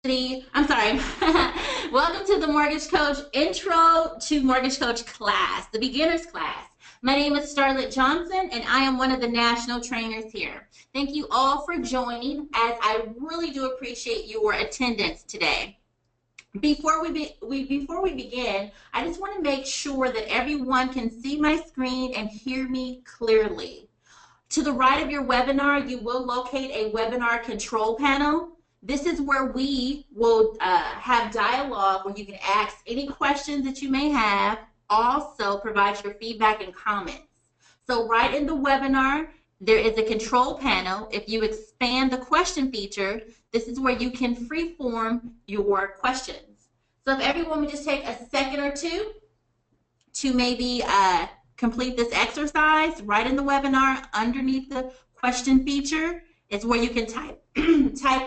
I'm sorry. Welcome to the Mortgage Coach Intro to Mortgage Coach class, the beginner's class. My name is Starlette Johnson, and I am one of the national trainers here. Thank you all for joining, as I really do appreciate your attendance today. Before we begin, I just want to make sure that everyone can see my screen and hear me clearly. To the right of your webinar, you will locate a webinar control panel. This is where we will have dialogue where you can ask any questions that you may have, also provide your feedback and comments. So right in the webinar, there is a control panel. If you expand the question feature, this is where you can freeform your questions. So if everyone would just take a second or two to maybe complete this exercise right in the webinar, underneath the question feature is where you can type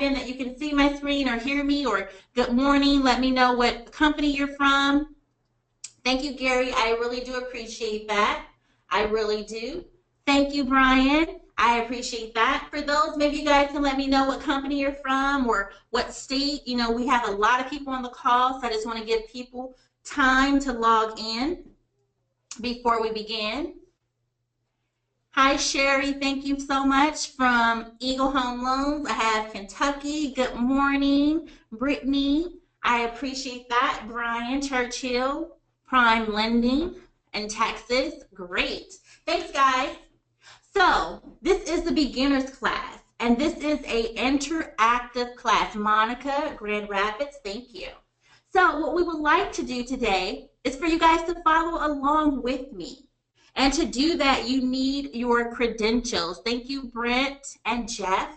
in that you can see my screen or hear me, or good morning, let me know what company you're from. Thank you, Gary. I really do appreciate that. I really do. Thank you, Brian. I appreciate that. For those, maybe you guys can let me know what company you're from or what state. You know, we have a lot of people on the call, so I just want to give people time to log in before we begin. Hi, Sherry. Thank you so much from Eagle Home Loans. I have Kentucky. Good morning. Brittany. I appreciate that. Brian Churchill. Prime Lending in Texas. Great. Thanks, guys. So this is the beginner's class, and this is a interactive class. Monica, Grand Rapids, thank you. So what we would like to do today is for you guys to follow along with me. And to do that, you need your credentials. Thank you, Brent and Jeff.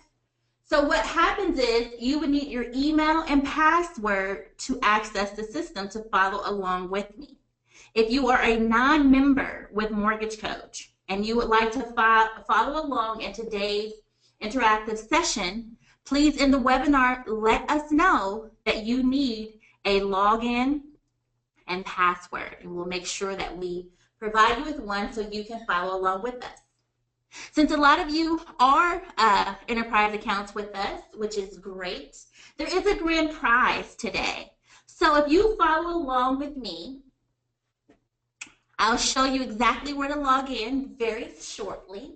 So what happens is you would need your email and password to access the system to follow along with me. If you are a non-member with Mortgage Coach and you would like to follow along in today's interactive session, please in the webinar let us know that you need a login and password, and we'll make sure that we provide you with one so you can follow along with us. Since a lot of you are enterprise accounts with us, which is great, there is a grand prize today. So if you follow along with me, I'll show you exactly where to log in very shortly.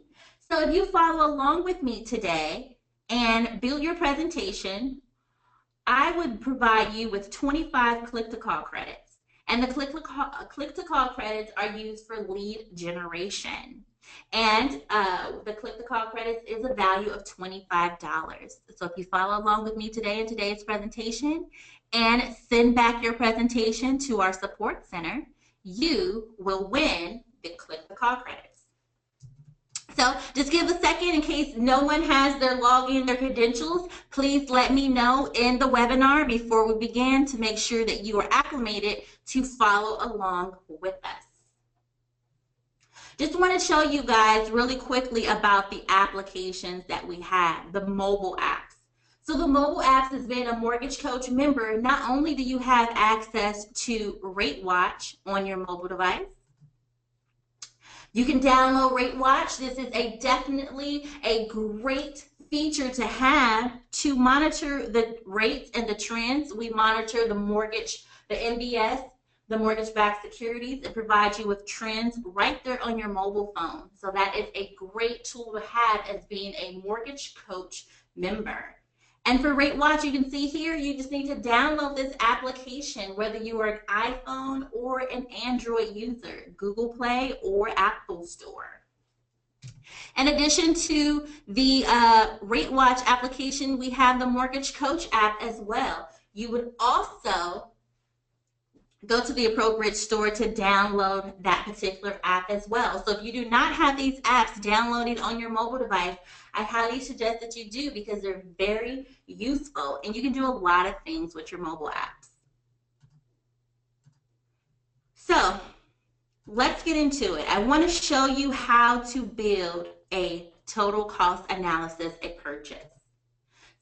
So if you follow along with me today and build your presentation, I would provide you with 25 click-to-call credits. And the click-to-call credits are used for lead generation. And the click-to-call credits is a value of $25. So if you follow along with me today in today's presentation and send back your presentation to our support center, you will win the click-to-call credits. So just give a second in case no one has their login, their credentials. Please let me know in the webinar before we begin to make sure that you are acclimated to follow along with us. Just want to show you guys really quickly about the applications that we have, the mobile apps. So the mobile apps, as being a Mortgage Coach member, not only do you have access to Rate Watch on your mobile device, you can download Rate Watch. This is definitely a great feature to have to monitor the rates and the trends. We monitor the mortgage, the MBS, the mortgage-backed securities. It provides you with trends right there on your mobile phone. So that is a great tool to have as being a Mortgage Coach member. And for Rate Watch, you can see here, you just need to download this application, whether you are an iPhone or an Android user, Google Play or Apple Store. In addition to the Rate Watch application, we have the Mortgage Coach app as well. You would also go to the appropriate store to download that particular app as well. So if you do not have these apps downloaded on your mobile device, I highly suggest that you do, because they're very useful and you can do a lot of things with your mobile apps. So let's get into it. I want to show you how to build a total cost analysis, a purchase.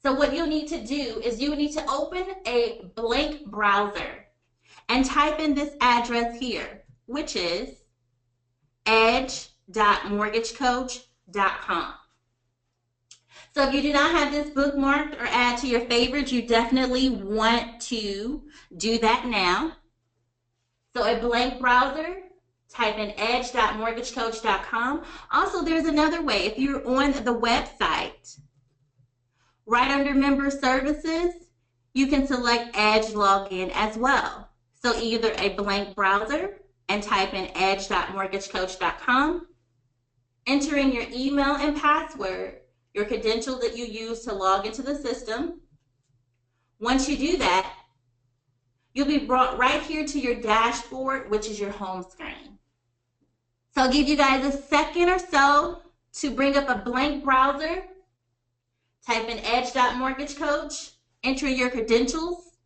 So what you'll need to do is you need to open a blank browser and type in this address here, which is edge.mortgagecoach.com. So if you do not have this bookmarked or add to your favorites, you definitely want to do that now. So a blank browser, type in edge.mortgagecoach.com. Also, there's another way. If you're on the website, right under member services, you can select Edge login as well. So either a blank browser and type in edge.mortgagecoach.com, enter in your email and password, your credentials that you use to log into the system. Once you do that, you'll be brought right here to your dashboard, which is your home screen. So I'll give you guys a second or so to bring up a blank browser, type in edge.mortgagecoach, enter your credentials,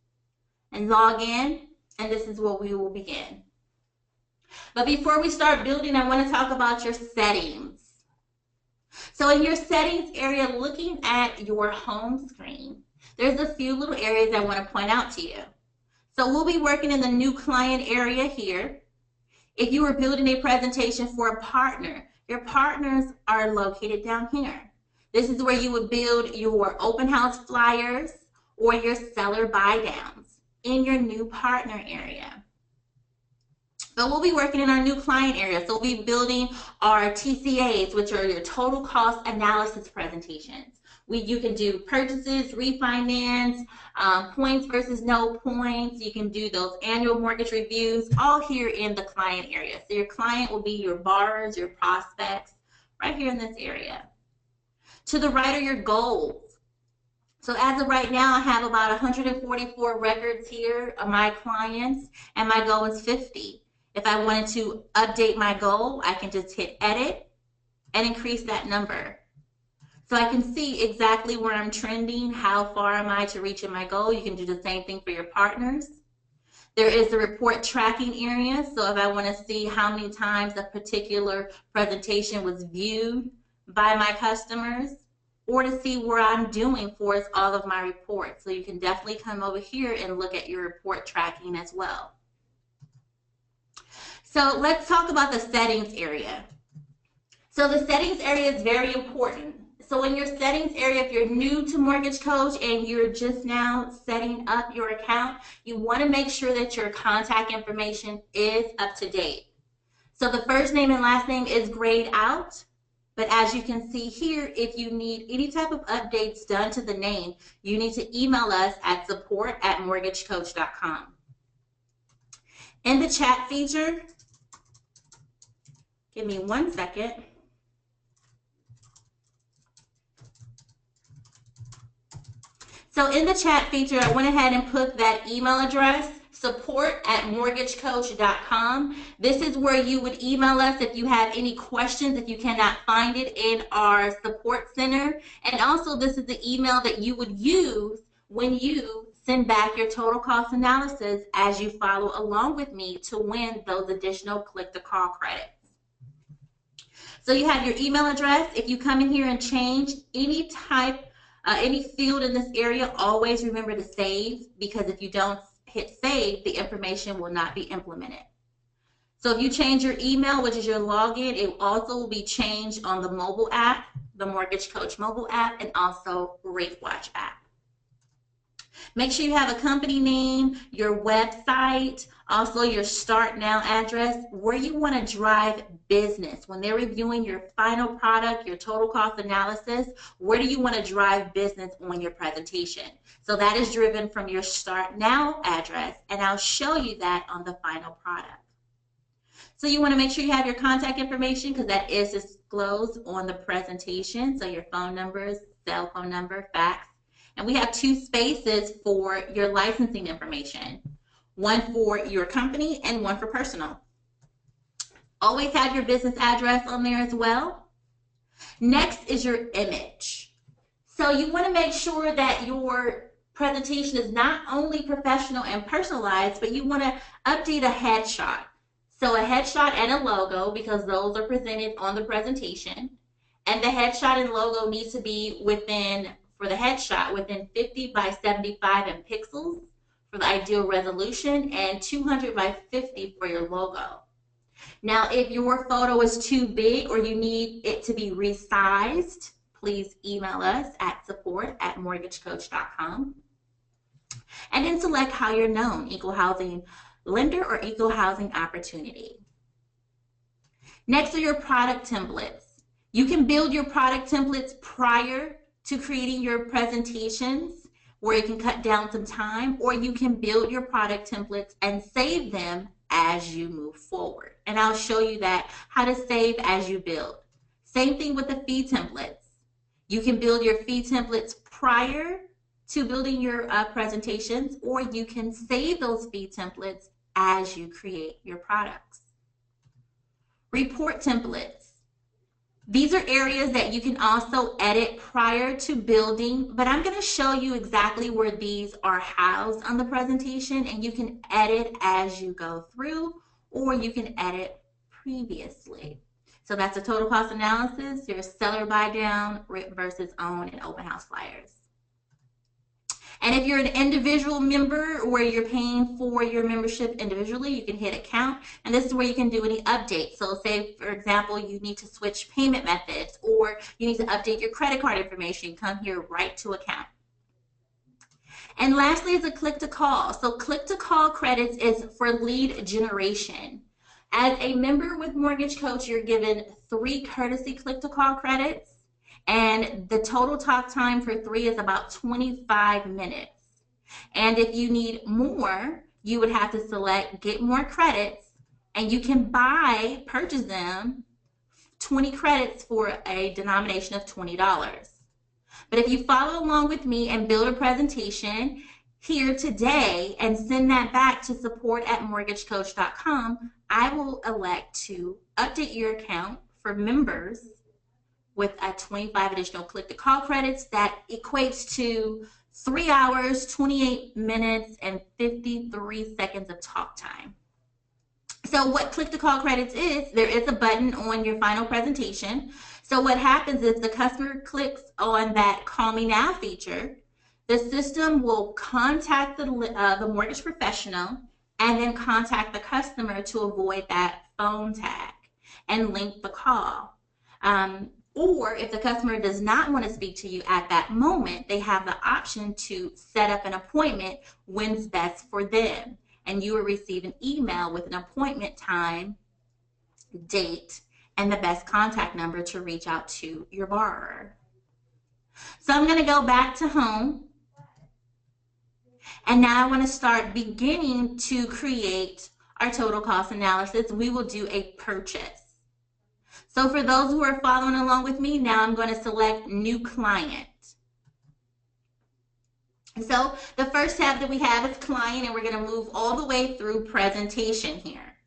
and log in, and this is where we will begin. But before we start building, I want to talk about your settings. So in your settings area, looking at your home screen, there's a few little areas I want to point out to you. So we'll be working in the new client area here. If you were building a presentation for a partner, your partners are located down here. This is where you would build your open house flyers or your seller buy downs in your new partner area. But we'll be working in our new client area. So we'll be building our TCAs, which are your total cost analysis presentations. You can do purchases, refinance, points versus no points. You can do those annual mortgage reviews, all here in the client area. So your client will be your borrowers, your prospects, right here in this area. To the right are your goals. So as of right now, I have about 144 records here of my clients, and my goal is 50. If I wanted to update my goal, I can just hit edit and increase that number. So I can see exactly where I'm trending, how far am I to reaching my goal. You can do the same thing for your partners. There is the report tracking area. So if I want to see how many times a particular presentation was viewed by my customers, or to see where I'm doing for all of my reports. So you can definitely come over here and look at your report tracking as well. So let's talk about the settings area. So the settings area is very important. So in your settings area, if you're new to Mortgage Coach and you're just now setting up your account, you want to make sure that your contact information is up to date. So the first name and last name is grayed out. But as you can see here, if you need any type of updates done to the name, you need to email us at support@mortgagecoach.com. In the chat feature, give me 1 second. So in the chat feature, I went ahead and put that email address, support@mortgagecoach.com. This is where you would email us if you have any questions, if you cannot find it in our support center. And also, this is the email that you would use when you send back your total cost analysis as you follow along with me to win those additional click to call credits. So you have your email address. If you come in here and change any field in this area, always remember to save, because if you don't hit save, the information will not be implemented. So if you change your email, which is your login, it also will be changed on the mobile app, the Mortgage Coach mobile app, and also Rate Watch app. Make sure you have a company name, your website, also your Start Now address, where you want to drive business. When they're reviewing your final product, your total cost analysis, where do you want to drive business on your presentation? So that is driven from your Start Now address, and I'll show you that on the final product. So you want to make sure you have your contact information, because that is disclosed on the presentation. So your phone numbers, cell phone number, fax. And we have 2 spaces for your licensing information, one for your company and one for personal. Always have your business address on there as well. Next is your image. So you want to make sure that your presentation is not only professional and personalized, but you want to update a headshot. So a headshot and a logo, because those are presented on the presentation. And the headshot and logo needs to be within, for the headshot, within 50 by 75 in pixels for the ideal resolution, and 200 by 50 for your logo. Now, if your photo is too big or you need it to be resized, please email us at support@mortgagecoach.com. And then select how you're known, equal housing lender or equal housing opportunity. Next are your product templates. You can build your product templates prior to creating your presentations, where you can cut down some time, or you can build your product templates and save them as you move forward. And I'll show you that, how to save as you build. Same thing with the fee templates. You can build your fee templates prior to building your presentations, or you can save those fee templates as you create your products. Report templates. These are areas that you can also edit prior to building, but I'm going to show you exactly where these are housed on the presentation, and you can edit as you go through, or you can edit previously. So that's a total cost analysis, your seller buy down, written versus own, and open house flyers. And if you're an individual member where you're paying for your membership individually, you can hit account, and this is where you can do any updates. So say, for example, you need to switch payment methods, or you need to update your credit card information, you come here right to account. And lastly is a click to call. So click to call credits is for lead generation. As a member with Mortgage Coach, you're given 3 courtesy click to call credits. And the total talk time for 3 is about 25 minutes. And if you need more, you would have to select get more credits, and you can purchase them 20 credits for a denomination of $20. But if you follow along with me and build a presentation here today and send that back to support@mortgagecoach.com, I will elect to update your account for members with a 25 additional click-to-call credits. That equates to 3 hours, 28 minutes, and 53 seconds of talk time. So what click-to-call credits is, there is a button on your final presentation. So what happens is the customer clicks on that Call Me Now feature. The system will contact the mortgage professional and then contact the customer to avoid that phone tag and link the call. Or if the customer does not want to speak to you at that moment, they have the option to set up an appointment when's best for them. And you will receive an email with an appointment time, date, and the best contact number to reach out to your borrower. So I'm going to go back to home. And now I want to start beginning to create our total cost analysis. We will do a purchase. So for those who are following along with me, now I'm going to select New Client. So the first tab that we have is Client, and we're going to move all the way through Presentation here.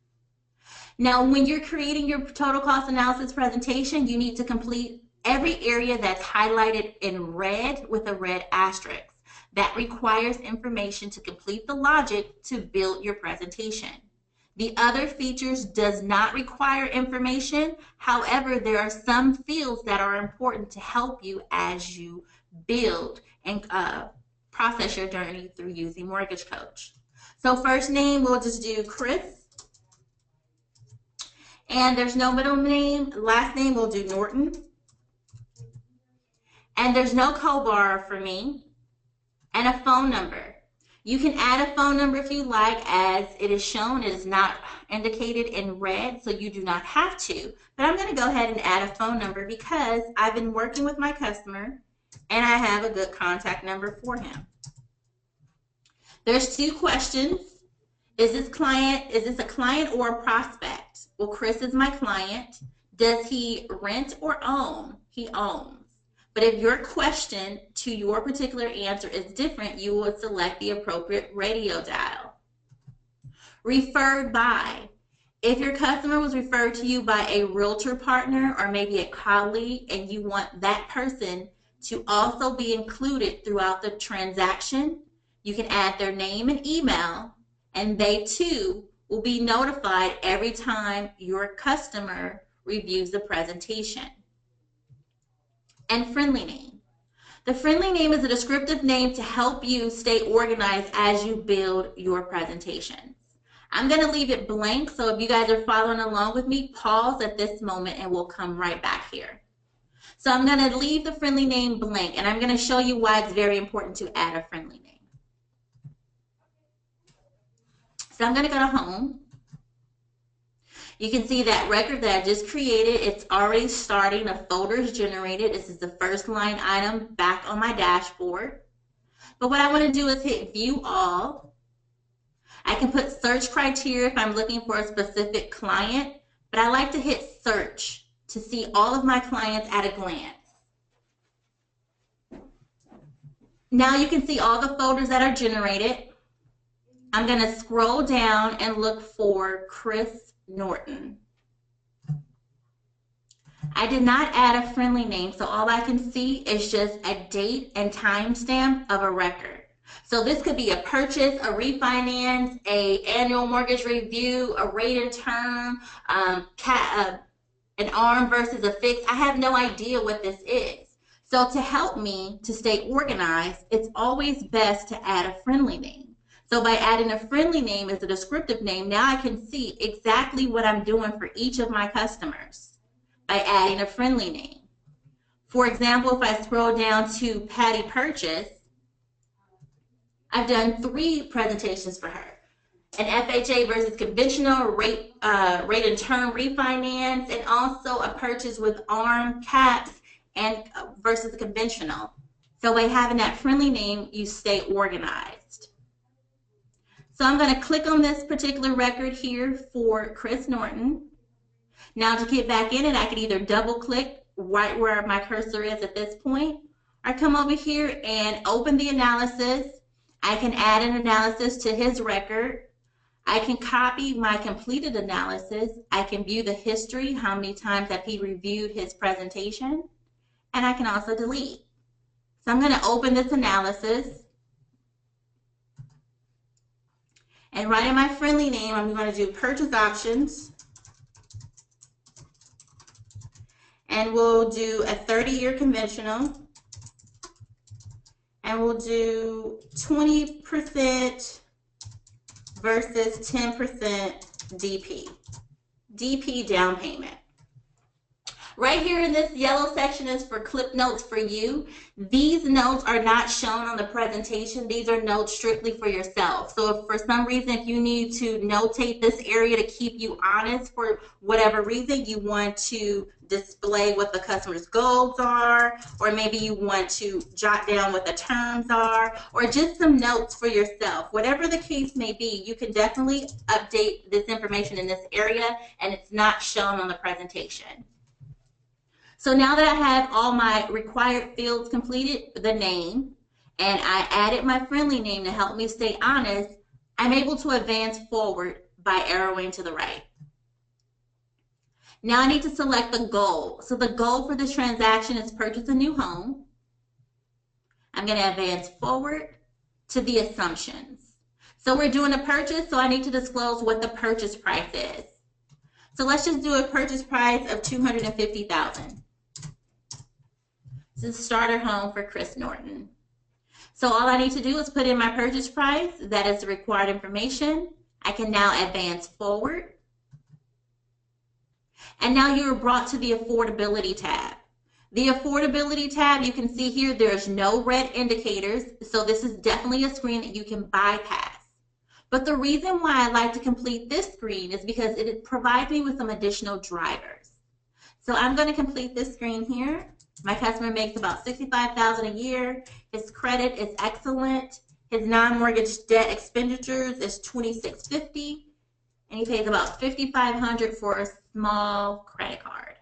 Now, when you're creating your total cost analysis presentation, you need to complete every area that's highlighted in red with a red asterisk. That requires information to complete the logic to build your presentation. The other features does not require information. However, there are some fields that are important to help you as you build and process your journey through using Mortgage Coach. So first name, we'll just do Chris. And there's no middle name. Last name, we'll do Norton. And there's no co-borrower for me. And a phone number. You can add a phone number if you like. As it is shown, it is not indicated in red, so you do not have to. But I'm going to go ahead and add a phone number because I've been working with my customer and I have a good contact number for him. There's 2 questions. Is this a client or a prospect? Well, Chris is my client. Does he rent or own? He owns. But if your question to your particular answer is different, you will select the appropriate radio dial. Referred by. If your customer was referred to you by a realtor partner or maybe a colleague, and you want that person to also be included throughout the transaction, you can add their name and email, and they too will be notified every time your customer reviews the presentation. And friendly name. The friendly name is a descriptive name to help you stay organized as you build your presentations. I'm going to leave it blank, so if you guys are following along with me, pause at this moment and we'll come right back here. So I'm going to leave the friendly name blank, and I'm going to show you why it's very important to add a friendly name. So I'm going to go to home. You can see that record that I just created. It's already starting. A folder is generated. This is the first line item back on my dashboard. But what I want to do is hit View All. I can put search criteria if I'm looking for a specific client, but I like to hit Search to see all of my clients at a glance. Now you can see all the folders that are generated. I'm going to scroll down and look for Chris Norton. I did not add a friendly name, so all I can see is just a date and timestamp of a record. So this could be a purchase, a refinance, a annual mortgage review, a rate and term, an ARM versus a fixed. I have no idea what this is. So to help me to stay organized, it's always best to add a friendly name. So by adding a friendly name as a descriptive name, now I can see exactly what I'm doing for each of my customers by adding a friendly name. For example, if I scroll down to Patty Purchase, I've done 3 presentations for her. An FHA versus conventional rate and term refinance, and also a purchase with ARM caps and versus conventional. So by having that friendly name, you stay organized. So I'm going to click on this particular record here for Chris Norton. Now to get back in it, I can either double click right where my cursor is at this point, or come over here and open the analysis. I can add an analysis to his record. I can copy my completed analysis. I can view the history, how many times have he reviewed his presentation, and I can also delete. So I'm going to open this analysis. And right in my friendly name, I'm going to do purchase options. And we'll do a 30-year conventional. And we'll do 20% versus 10% DP. DP down payment. Right here in this yellow section is for clip notes for you. These notes are not shown on the presentation. These are notes strictly for yourself. So if for some reason, if you need to notate this area to keep you honest for whatever reason, you want to display what the customer's goals are, or maybe you want to jot down what the terms are, or just some notes for yourself. Whatever the case may be, you can definitely update this information in this area, and it's not shown on the presentation. So now that I have all my required fields completed, the name, and I added my friendly name to help me stay honest, I'm able to advance forward by arrowing to the right. Now I need to select the goal. So the goal for this transaction is purchase a new home. I'm going to advance forward to the assumptions. So we're doing a purchase, so I need to disclose what the purchase price is. So let's just do a purchase price of $250,000. This is a starter home for Chris Norton. So all I need to do is put in my purchase price. That is the required information. I can now advance forward. And now you're brought to the Affordability tab. The Affordability tab, you can see here, there's no red indicators. So this is definitely a screen that you can bypass. But the reason why I like to complete this screen is because it provides me with some additional drivers. So I'm going to complete this screen here. My customer makes about $65,000 a year. His credit is excellent. His non-mortgage debt expenditures is $2,650, and he pays about $5,500 for a small credit card.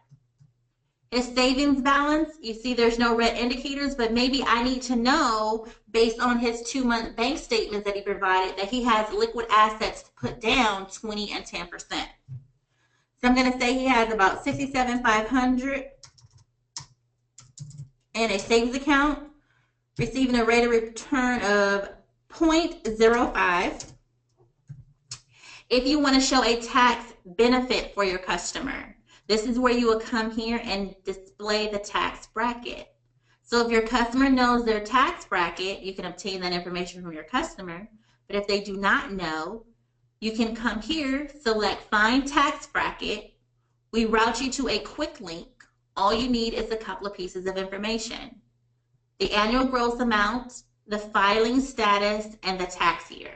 His savings balance, you see there's no red indicators, but maybe I need to know based on his 2-month bank statements that he provided that he has liquid assets to put down 20 and 10%. So I'm going to say he has about $67,500 in a savings account, receiving a rate of return of 0.05. If you want to show a tax benefit for your customer, this is where you will come here and display the tax bracket. So if your customer knows their tax bracket, you can obtain that information from your customer. But if they do not know, you can come here, select Find Tax Bracket. We route you to a quick link All you need is a couple of pieces of information: the annual gross amount, the filing status, and the tax year.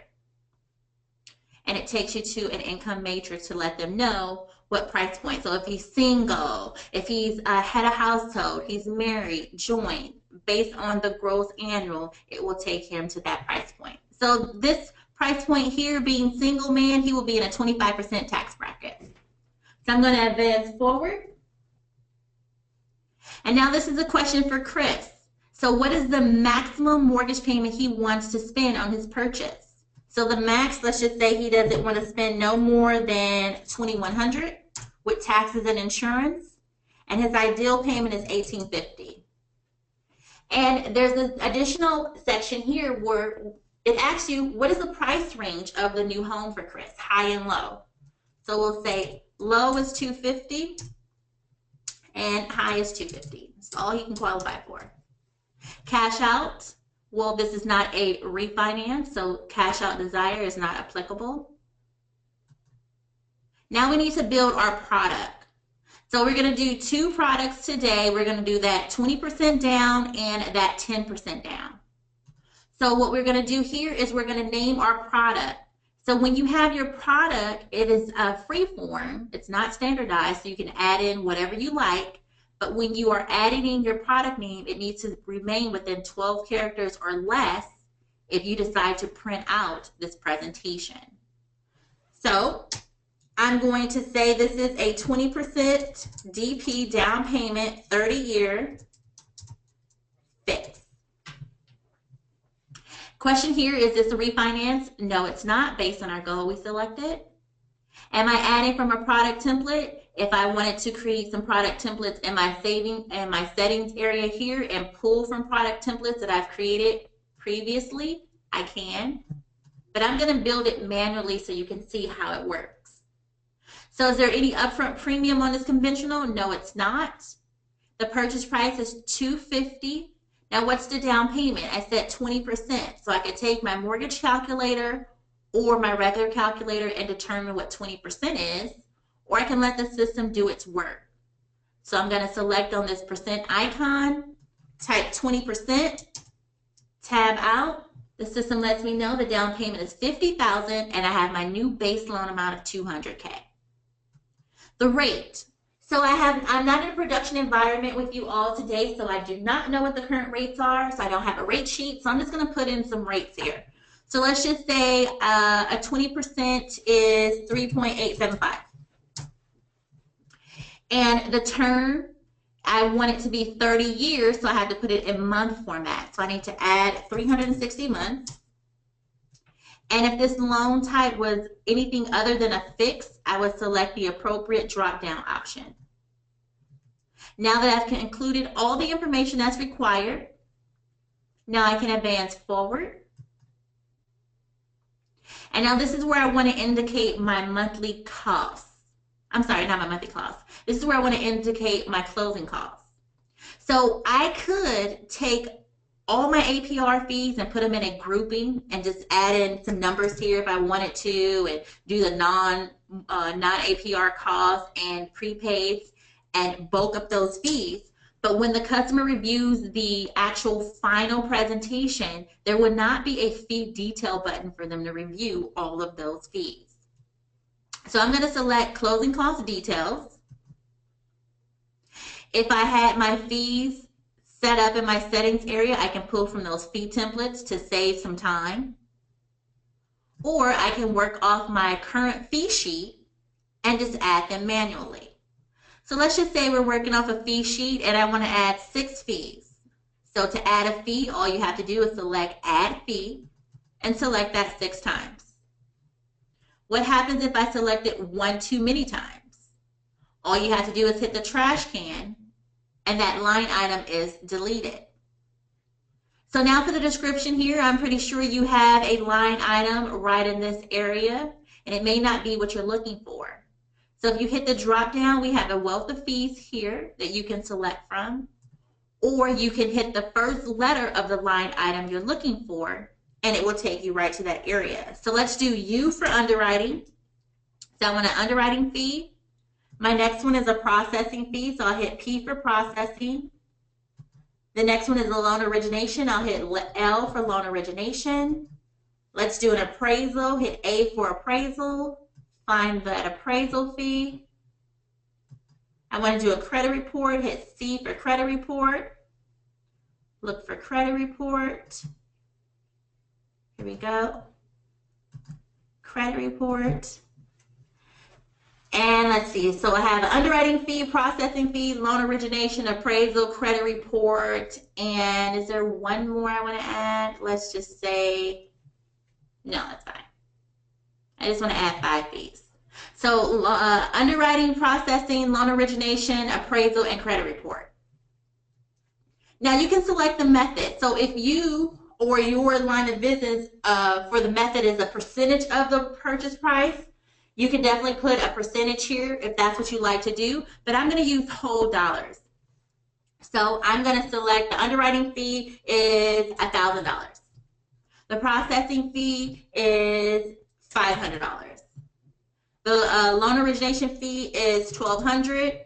And it takes you to an income matrix to let them know what price point. So if he's single, if he's a head of household, he's married, joint, based on the gross annual, it will take him to that price point. So this price point here, being single man, he will be in a 25% tax bracket. So I'm going to advance forward. And now this is a question for Chris. So what is the maximum mortgage payment he wants to spend on his purchase? So the max, let's just say he doesn't want to spend no more than $2,100 with taxes and insurance, and his ideal payment is $1,850. And there's an additional section here where it asks you, what is the price range of the new home for Chris, high and low? So we'll say low is $250 and high is $250. That's all he can qualify for. Cash out. Well, this is not a refinance, so cash out desire is not applicable. Now we need to build our product. So we're going to do two products today. We're going to do that 20% down and that 10% down. So what we're going to do here is we're going to name our product. So when you have your product, it is a free form. It's not standardized, so you can add in whatever you like. But when you are adding in your product name, it needs to remain within 12 characters or less if you decide to print out this presentation. So I'm going to say this is a 20% DP down payment, 30-year fix. Question here, is this a refinance? No, it's not, based on our goal we selected. Am I adding from a product template? If I wanted to create some product templates in my settings area here and pull from product templates that I've created previously, I can. But I'm going to build it manually so you can see how it works. So is there any upfront premium on this conventional? No, it's not. The purchase price is $250. Now what's the down payment? I said 20%. So I could take my mortgage calculator or my regular calculator and determine what 20% is. Or I can let the system do its work. So I'm going to select on this percent icon, type 20%, tab out. The system lets me know the down payment is $50,000 and I have my new base loan amount of $200K. The rate. So I'm not in a production environment with you all today, so I do not know what the current rates are. So I don't have a rate sheet. So I'm just going to put in some rates here. So let's just say a 20% is 3.875. And the term, I want it to be 30 years, so I had to put it in month format. So I need to add 360 months. And if this loan type was anything other than a fix, I would select the appropriate drop-down option. Now that I've included all the information that's required, now I can advance forward. And now this is where I want to indicate my monthly costs. I'm sorry, not my monthly costs. This is where I want to indicate my closing costs. So I could take all my APR fees and put them in a grouping and just add in some numbers here if I wanted to, and do the non-APR costs and prepaids and bulk up those fees. But when the customer reviews the actual final presentation, there would not be a fee detail button for them to review all of those fees. So I'm going to select closing cost details. If I had my fees set up in my settings area, I can pull from those fee templates to save some time. Or I can work off my current fee sheet and just add them manually. So let's just say we're working off a fee sheet and I want to add 6 fees. So to add a fee, all you have to do is select add fee and select that 6 times. What happens if I select it one too many times? All you have to do is hit the trash can and that line item is deleted. So now for the description here, I'm pretty sure you have a line item right in this area and it may not be what you're looking for. So if you hit the drop down, we have a wealth of fees here that you can select from, or you can hit the first letter of the line item you're looking for and it will take you right to that area. So let's do U for underwriting. So I want an underwriting fee. My next one is a processing fee, so I'll hit P for processing. The next one is a loan origination. I'll hit L for loan origination. Let's do an appraisal. Hit A for appraisal. Find that appraisal fee. I want to do a credit report. Hit C for credit report. Look for credit report. Here we go. Credit report. And let's see, so I have an underwriting fee, processing fee, loan origination, appraisal, credit report, and is there one more I want to add? Let's just say, no, that's fine. I just want to add 5 fees. So underwriting, processing, loan origination, appraisal, and credit report. Now you can select the method. So if you or your line of business for the method is a percentage of the purchase price, you can definitely put a percentage here if that's what you like to do, but I'm going to use whole dollars. So I'm going to select the underwriting fee is $1,000. The processing fee is $500. The loan origination fee is $1,200.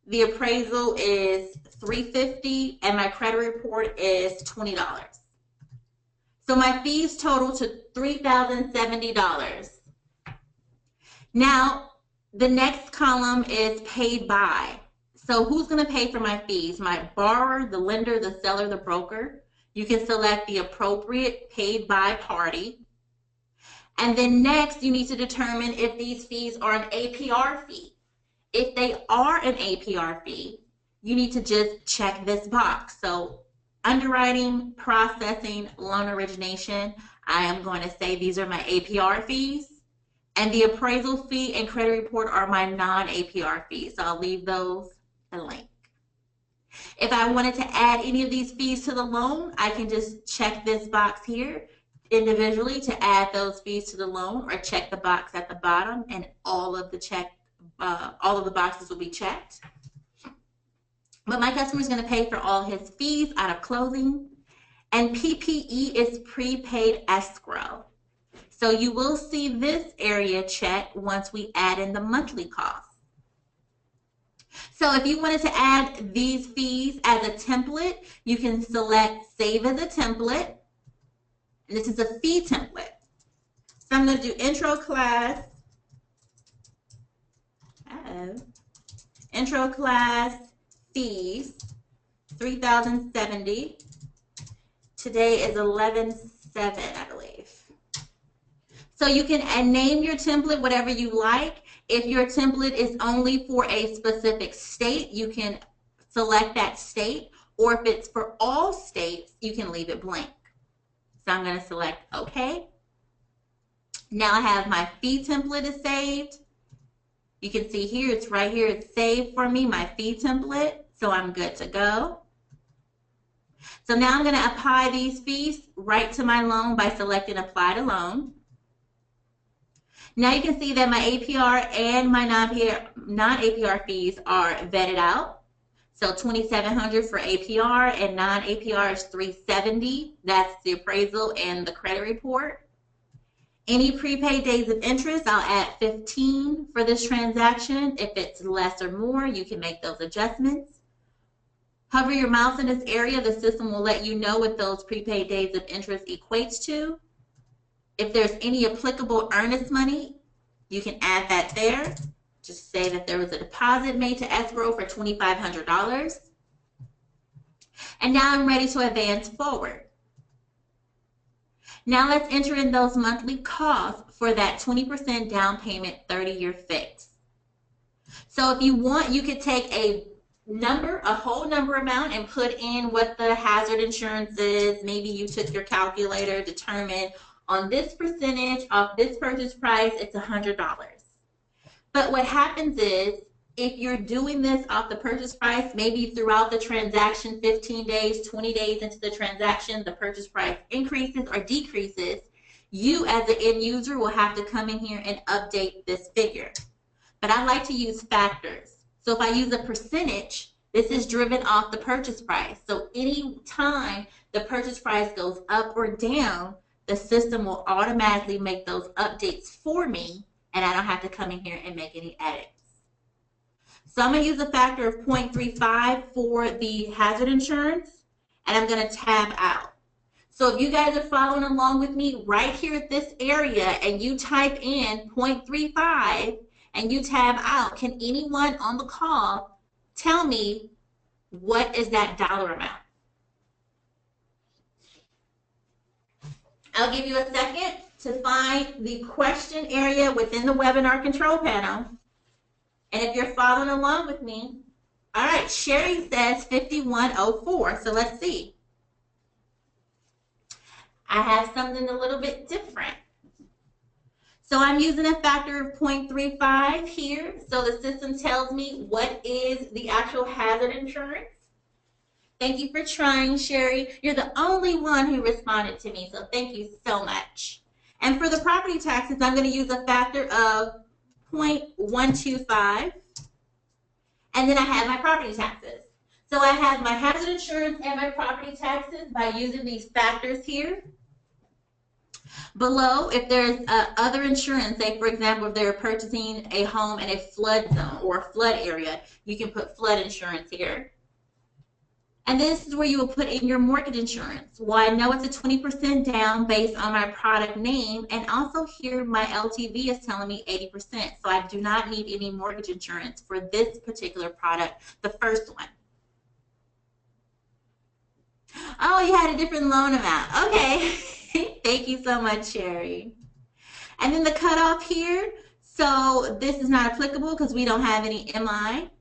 The appraisal is $350, and my credit report is $20. So my fees total to $3,070. Now, the next column is paid by. So who's going to pay for my fees? My borrower, the lender, the seller, the broker. You can select the appropriate paid by party. And then next, you need to determine if these fees are an APR fee. If they are an APR fee, you need to just check this box. So underwriting, processing, loan origination, I am going to say these are my APR fees. And the appraisal fee and credit report are my non-APR fees. So I'll leave those blank. If I wanted to add any of these fees to the loan, I can just check this box here individually to add those fees to the loan, or check the box at the bottom, and all of the boxes will be checked. But my customer is going to pay for all his fees out of closing, and PPE is prepaid escrow. So you will see this area checked once we add in the monthly cost. So if you wanted to add these fees as a template, you can select Save as a Template. And this is a fee template. So I'm going to do intro class. Intro class fees, $3,070. Today is 11/7, I believe. So you can name your template whatever you like. If your template is only for a specific state, you can select that state. Or if it's for all states, you can leave it blank. So I'm going to select OK. Now I have my fee template is saved. You can see here, it's right here. It's saved for me, my fee template. So I'm good to go. So now I'm going to apply these fees right to my loan by selecting Apply to Loan. Now you can see that my APR and my non-APR fees are vetted out. So $2,700 for APR and non-APR is $370. That's the appraisal and the credit report. Any prepaid days of interest, I'll add 15 for this transaction. If it's less or more, you can make those adjustments. Hover your mouse in this area, the system will let you know what those prepaid days of interest equates to. If there's any applicable earnest money, you can add that there. Just say that there was a deposit made to escrow for $2,500. And now I'm ready to advance forward. Now let's enter in those monthly costs for that 20% down payment 30-year fix. So if you want, you could take a whole number amount and put in what the hazard insurance is. Maybe you took your calculator, determined on this percentage of this purchase price, it's $100. But what happens is, if you're doing this off the purchase price, maybe throughout the transaction, 15 days, 20 days into the transaction, the purchase price increases or decreases, you as the end user will have to come in here and update this figure. But I like to use factors. So if I use a percentage, this is driven off the purchase price. So any time the purchase price goes up or down, the system will automatically make those updates for me, and I don't have to come in here and make any edits. So I'm going to use a factor of 0.35 for the hazard insurance, and I'm going to tab out. So if you guys are following along with me right here at this area and you type in 0.35 and you tab out, can anyone on the call tell me what is that dollar amount? I'll give you a second to find the question area within the webinar control panel. And if you're following along with me, all right, Sherry says 5104. So let's see. I have something a little bit different. So I'm using a factor of 0.35 here. So the system tells me what is the actual hazard insurance. Thank you for trying, Sherry. You're the only one who responded to me, so thank you so much. And for the property taxes, I'm going to use a factor of 0.125. And then I have my property taxes. So I have my hazard insurance and my property taxes by using these factors here. Below, if there's other insurance, say for example, if they're purchasing a home in a flood zone or a flood area, you can put flood insurance here. And this is where you will put in your mortgage insurance. Well, I know it's a 20% down based on my product name, and also here my LTV is telling me 80%, so I do not need any mortgage insurance for this particular product, the first one. Oh, you had a different loan amount. Okay. Thank you so much, Sherry. And then the cutoff here, so this is not applicable because we don't have any MI.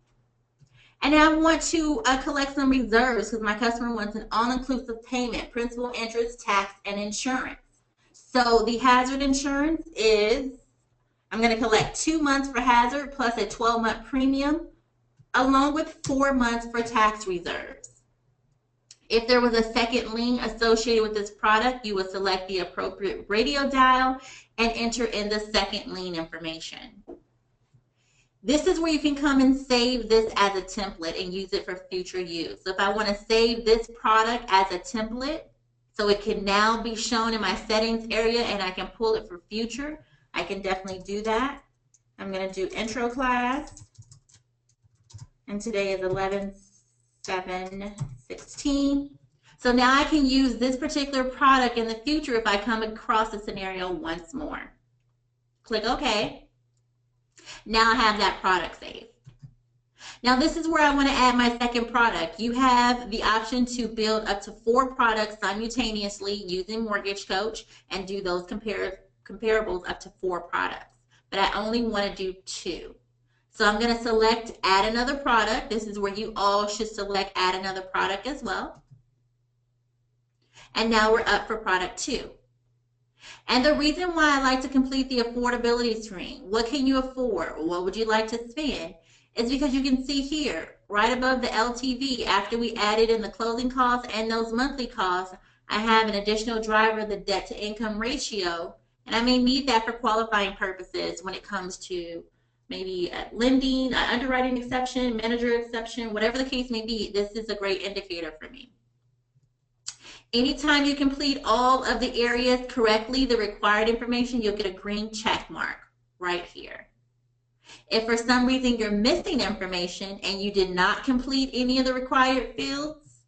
And I want to collect some reserves because my customer wants an all-inclusive payment, principal, interest, tax, and insurance. So the hazard insurance is, I'm going to collect 2 months for hazard plus a 12-month premium, along with 4 months for tax reserves. If there was a second lien associated with this product, you would select the appropriate radio dial and enter in the second lien information. This is where you can come and save this as a template and use it for future use. So if I want to save this product as a template, so it can now be shown in my settings area and I can pull it for future, I can definitely do that. I'm going to do intro class, and today is 11/7/16. So now I can use this particular product in the future if I come across a scenario once more. Click OK. Now I have that product saved. Now this is where I want to add my second product. You have the option to build up to 4 products simultaneously using Mortgage Coach and do those comparables up to 4 products. But I only want to do 2. So I'm going to select add another product. This is where you all should select add another product as well. And now we're up for product 2. And the reason why I like to complete the affordability screen, what can you afford? What would you like to spend? Is because you can see here, right above the LTV, after we added in the closing costs and those monthly costs, I have an additional driver, the debt to income ratio, and I may need that for qualifying purposes when it comes to maybe lending, underwriting exception, manager exception, whatever the case may be. This is a great indicator for me. Anytime you complete all of the areas correctly, the required information, you'll get a green check mark right here. If for some reason you're missing information and you did not complete any of the required fields,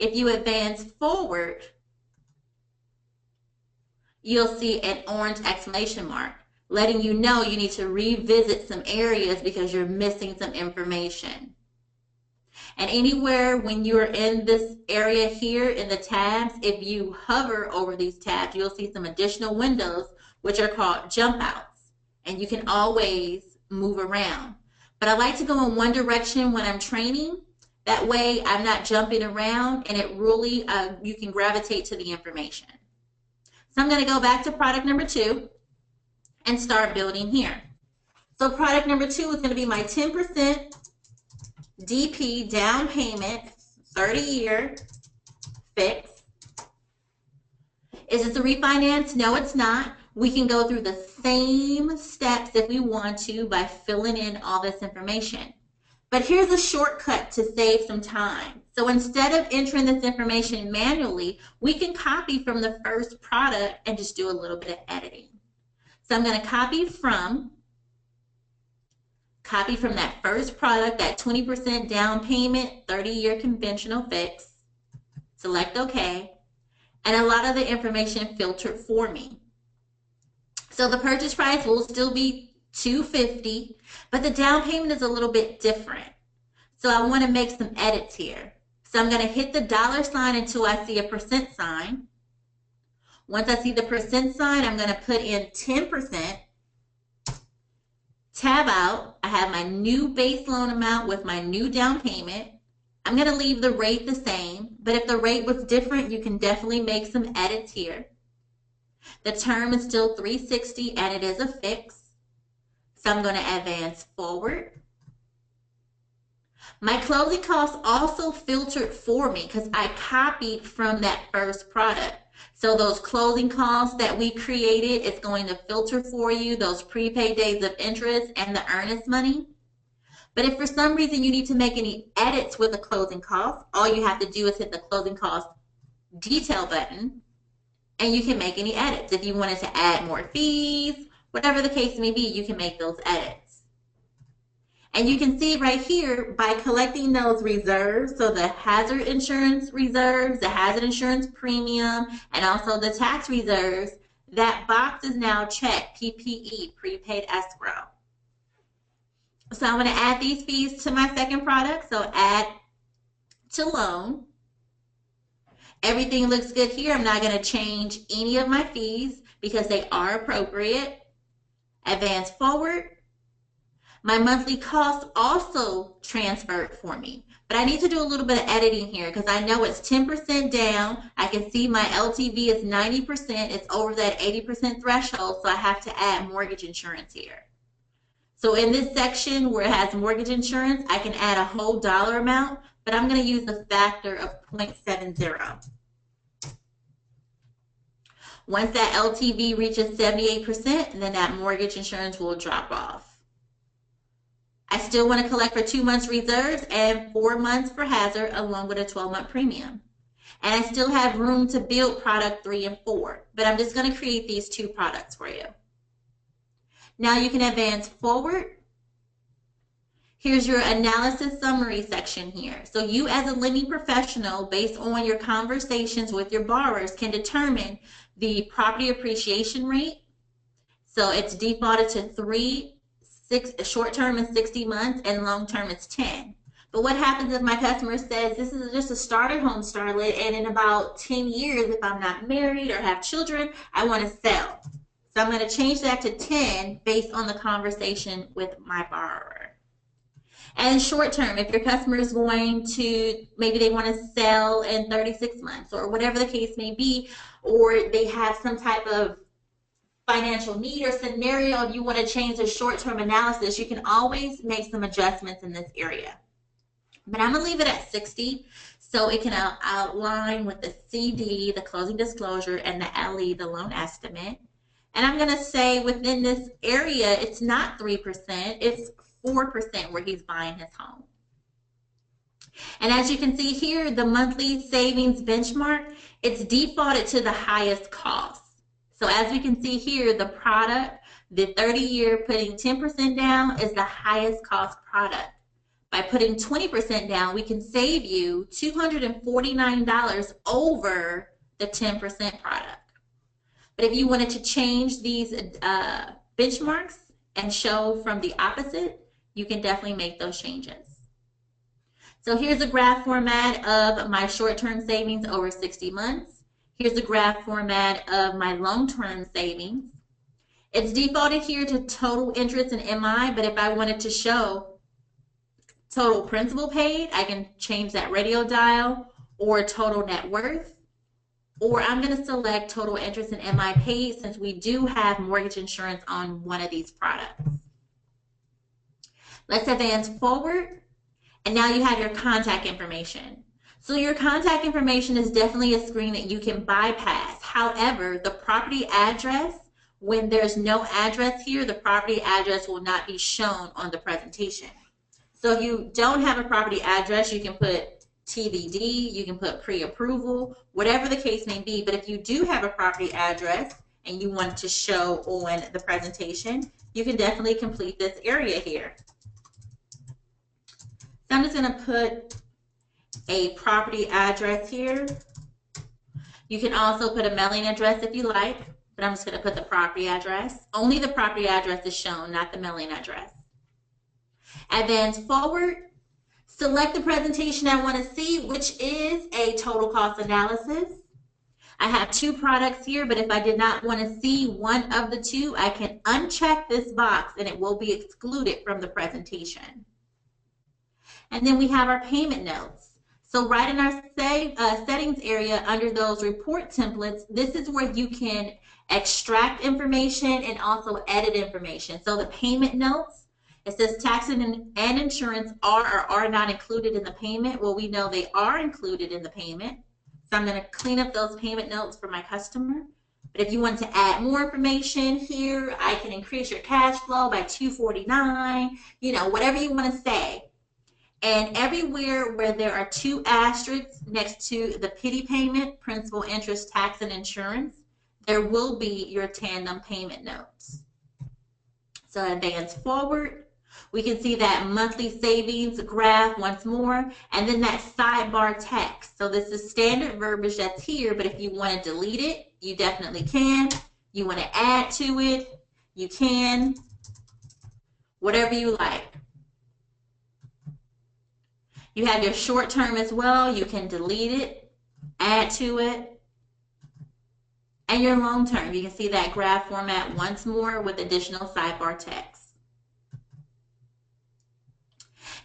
if you advance forward, you'll see an orange exclamation mark, letting you know you need to revisit some areas because you're missing some information. And anywhere when you're in this area here in the tabs, if you hover over these tabs, you'll see some additional windows which are called jump outs. And you can always move around. But I like to go in one direction when I'm training. That way I'm not jumping around and it really, you can gravitate to the information. So I'm going to go back to product number 2 and start building here. So product number 2 is going to be my 10% DP down payment, 30-year fixed. Is this a refinance? No, it's not. We can go through the same steps if we want to by filling in all this information. But here's a shortcut to save some time. So instead of entering this information manually, we can copy from the first product and just do a little bit of editing. So I'm going to copy from, copy from that first product, that 20% down payment, 30-year conventional fix, select OK, and a lot of the information filtered for me. So the purchase price will still be $250, but the down payment is a little bit different. So I want to make some edits here. So I'm going to hit the dollar sign until I see a percent sign. Once I see the percent sign, I'm going to put in 10%. Tab out. I have my new base loan amount with my new down payment. I'm going to leave the rate the same, but if the rate was different, you can definitely make some edits here. The term is still $360 and it is a fix. So I'm going to advance forward. My closing costs also filtered for me because I copied from that first product. So those closing costs that we created, it's going to filter for you those prepaid days of interest and the earnest money. But if for some reason you need to make any edits with the closing costs, all you have to do is hit the closing cost detail button and you can make any edits. If you wanted to add more fees, whatever the case may be, you can make those edits. And you can see right here by collecting those reserves, so the hazard insurance reserves, the hazard insurance premium, and also the tax reserves, that box is now checked, PPE, prepaid escrow. So I'm going to add these fees to my second product. So add to loan. Everything looks good here. I'm not going to change any of my fees because they are appropriate. Advance forward. My monthly cost also transferred for me, but I need to do a little bit of editing here because I know it's 10% down. I can see my LTV is 90%. It's over that 80% threshold, so I have to add mortgage insurance here. So in this section where it has mortgage insurance, I can add a whole dollar amount, but I'm going to use a factor of 0.70. Once that LTV reaches 78%, then that mortgage insurance will drop off. I still want to collect for 2 months reserves and 4 months for hazard along with a 12-month premium. And I still have room to build product 3 and 4, but I'm just going to create these 2 products for you. Now you can advance forward. Here's your analysis summary section here. So you as a lending professional, based on your conversations with your borrowers, can determine the property appreciation rate. So it's defaulted to 3, 6, short term is 60 months and long term is 10. But what happens if my customer says, this is just a starter home, Starlette, and in about 10 years, if I'm not married or have children, I want to sell. So I'm going to change that to 10 based on the conversation with my borrower. And short term, if your customer is going to, maybe they want to sell in 36 months or whatever the case may be, or they have some type of financial need or scenario, if you want to change the short-term analysis, you can always make some adjustments in this area. But I'm going to leave it at 60 so it can outline with the CD, the closing disclosure, and the LE, the loan estimate. And I'm going to say within this area, it's not 3%, it's 4% where he's buying his home. And as you can see here, the monthly savings benchmark, it's defaulted to the highest cost. So as we can see here, the product, the 30-year putting 10% down is the highest cost product. By putting 20% down, we can save you $249 over the 10% product. But if you wanted to change these benchmarks and show from the opposite, you can definitely make those changes. So here's a graph format of my short-term savings over 60 months. Here's a graph format of my long-term savings. It's defaulted here to total interest and MI, but if I wanted to show total principal paid, I can change that radio dial, or total net worth, or I'm going to select total interest and MI paid since we do have mortgage insurance on one of these products. Let's advance forward, and now you have your contact information. So your contact information is definitely a screen that you can bypass. However, the property address, when there's no address here, the property address will not be shown on the presentation. So if you don't have a property address, you can put TBD, you can put pre-approval, whatever the case may be. But if you do have a property address and you want to show on the presentation, you can definitely complete this area here. So I'm just going to put a property address here. You can also put a mailing address if you like, but I'm just going to put the property address. Only the property address is shown, not the mailing address. Advance forward. Select the presentation I want to see, which is a total cost analysis. I have two products here, but if I did not want to see one of the two, I can uncheck this box and it will be excluded from the presentation. And then we have our payment notes. So right in our settings area under those report templates, this is where you can extract information and also edit information. So the payment notes, it says tax and insurance are or are not included in the payment. Well, we know they are included in the payment. So I'm going to clean up those payment notes for my customer. But if you want to add more information here, I can increase your cash flow by $249, whatever you want to say. And everywhere where there are two asterisks next to the petty payment, principal, interest, tax, and insurance, there will be your tandem payment notes. So advance forward. We can see that monthly savings graph once more, and then that sidebar text. So this is standard verbiage that's here, but if you want to delete it, you definitely can. You want to add to it, you can. Whatever you like. You have your short term as well. You can delete it, add to it. And your long term, you can see that graph format once more with additional sidebar text.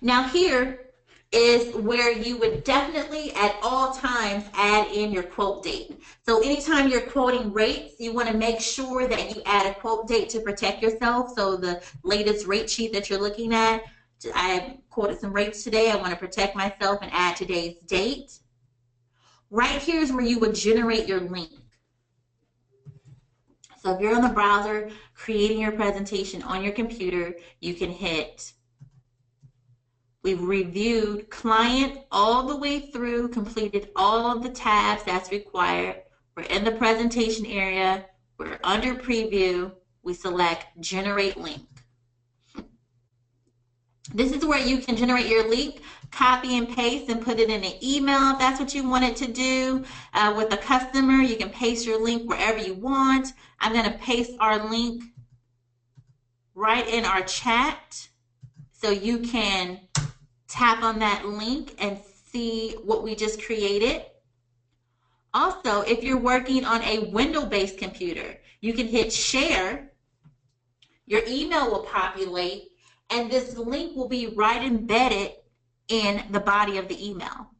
Now here is where you would definitely at all times add in your quote date. So anytime you're quoting rates, you want to make sure that you add a quote date to protect yourself. So the latest rate sheet that you're looking at, I quoted some rates today. I want to protect myself and add today's date. Right here is where you would generate your link. So if you're on the browser creating your presentation on your computer, you can hit, we've reviewed client all the way through, completed all of the tabs that's required. We're in the presentation area. We're under preview. We select generate link. This is where you can generate your link, copy and paste, and put it in an email if that's what you wanted to do. With a customer, you can paste your link wherever you want. I'm going to paste our link right in our chat so you can tap on that link and see what we just created. Also, if you're working on a window-based computer, you can hit share. Your email will populate, and this link will be right embedded in the body of the email.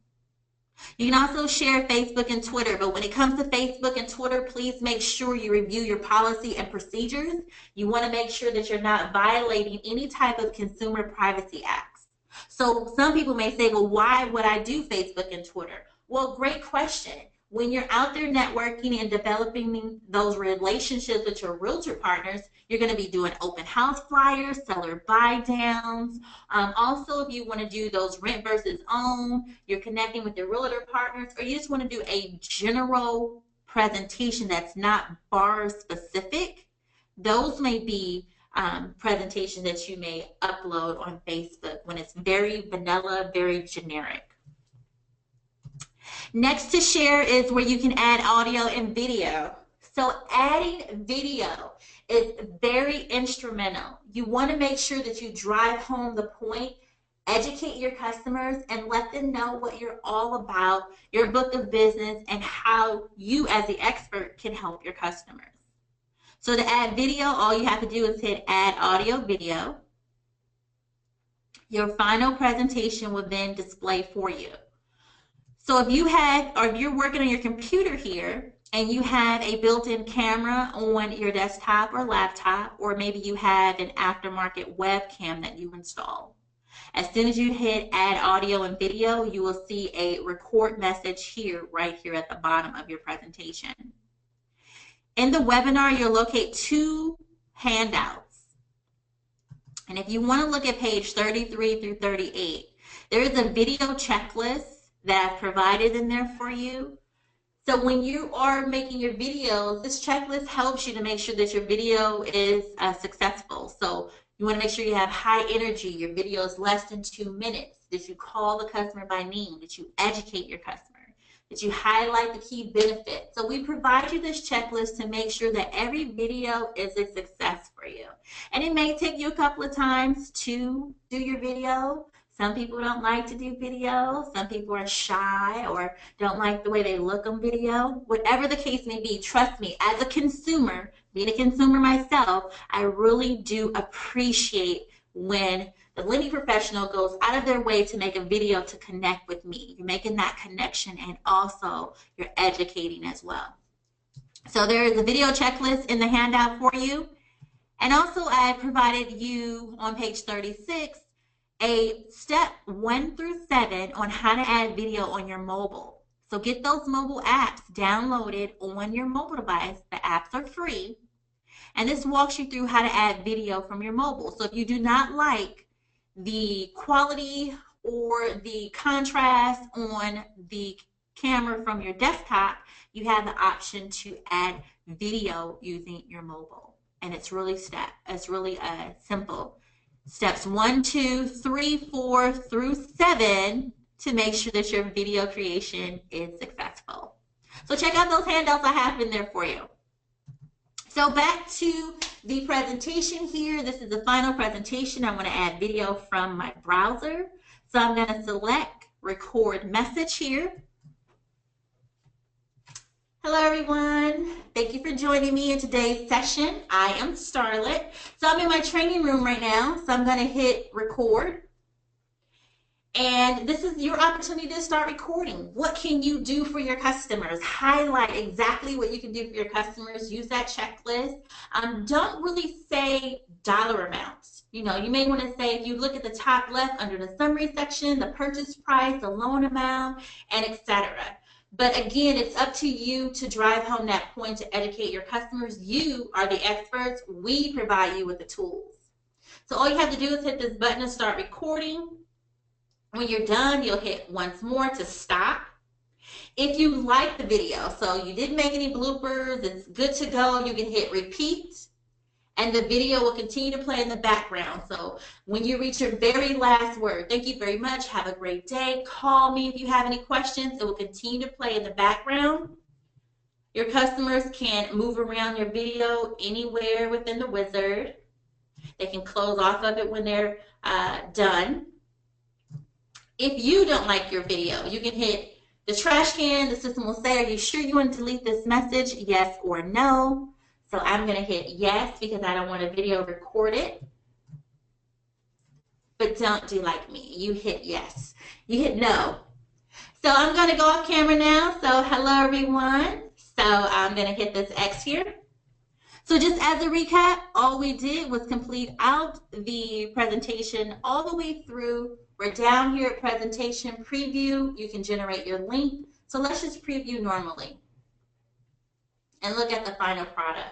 You can also share Facebook and Twitter, but when it comes to Facebook and Twitter, please make sure you review your policy and procedures. You want to make sure that you're not violating any type of consumer privacy acts. So some people may say, well, why would I do Facebook and Twitter? Well, great question. When you're out there networking and developing those relationships with your realtor partners, you're going to be doing open house flyers, seller buy downs. Also, if you want to do those rent versus own, you're connecting with your realtor partners, or you just want to do a general presentation that's not bar specific, those may be presentations that you may upload on Facebook when it's very vanilla, very generic. Next to share is where you can add audio and video. So adding video is very instrumental. You want to make sure that you drive home the point, educate your customers, and let them know what you're all about, your book of business, and how you as the expert can help your customers. So to add video, all you have to do is hit add audio video. Your final presentation will then display for you. So if you have, or if you're working on your computer here and you have a built-in camera on your desktop or laptop, or maybe you have an aftermarket webcam that you install, as soon as you hit add audio and video, you will see a record message here, right here at the bottom of your presentation. In the webinar, you'll locate two handouts. And if you want to look at page 33 through 38, there is a video checklist that I've provided in there for you. So when you are making your videos, this checklist helps you to make sure that your video is successful. So You want to make sure you have high energy. Your video is less than 2 minutes. Did you call the customer by name? Did you educate your customer? Did you highlight the key benefits? So we provide you this checklist to make sure that every video is a success for you. And it may take you a couple of times to do your video. Some people don't like to do video. Some people are shy or don't like the way they look on video. Whatever the case may be, trust me, as a consumer, being a consumer myself, I really do appreciate when the lending professional goes out of their way to make a video to connect with me. You're making that connection, and also you're educating as well. So there is a video checklist in the handout for you. And also I provided you on page 36 a step 1 through 7 on how to add video on your mobile. So get those mobile apps downloaded on your mobile device. The apps are free. And this walks you through how to add video from your mobile. So if you do not like the quality or the contrast on the camera from your desktop, you have the option to add video using your mobile. And it's really simple. Steps 1, 2, 3, 4 through 7 to make sure that your video creation is successful. So check out those handouts I have in there for you. So back to the presentation here. This is the final presentation. I want to add video from my browser. So I'm going to select record message here. Hello everyone. Thank you for joining me in today's session. I am Starlette. So I'm in my training room right now. So I'm going to hit record. And this is your opportunity to start recording. What can you do for your customers? Highlight exactly what you can do for your customers. Use that checklist. Don't really say dollar amounts. You may want to say, if you look at the top left under the summary section, the purchase price, the loan amount, and etc. But again, it's up to you to drive home that point to educate your customers. You are the experts. We provide you with the tools. So all you have to do is hit this button to start recording. When you're done, you'll hit once more to stop. If you like the video, so you didn't make any bloopers, it's good to go, you can hit repeat, and the video will continue to play in the background. So when you reach your very last word, thank you very much, have a great day, call me if you have any questions, it will continue to play in the background. Your customers can move around your video anywhere within the wizard. They can close off of it when they're done. If you don't like your video, you can hit the trash can. The system will say, are you sure you want to delete this message? Yes or no. So I'm going to hit yes because I don't want a video recorded. But don't do like me. You hit yes. You hit no. So I'm going to go off camera now. So hello, everyone. So I'm going to hit this X here. So just as a recap, all we did was complete out the presentation all the way through. We're down here at presentation preview. You can generate your link. So let's just preview normally and look at the final product.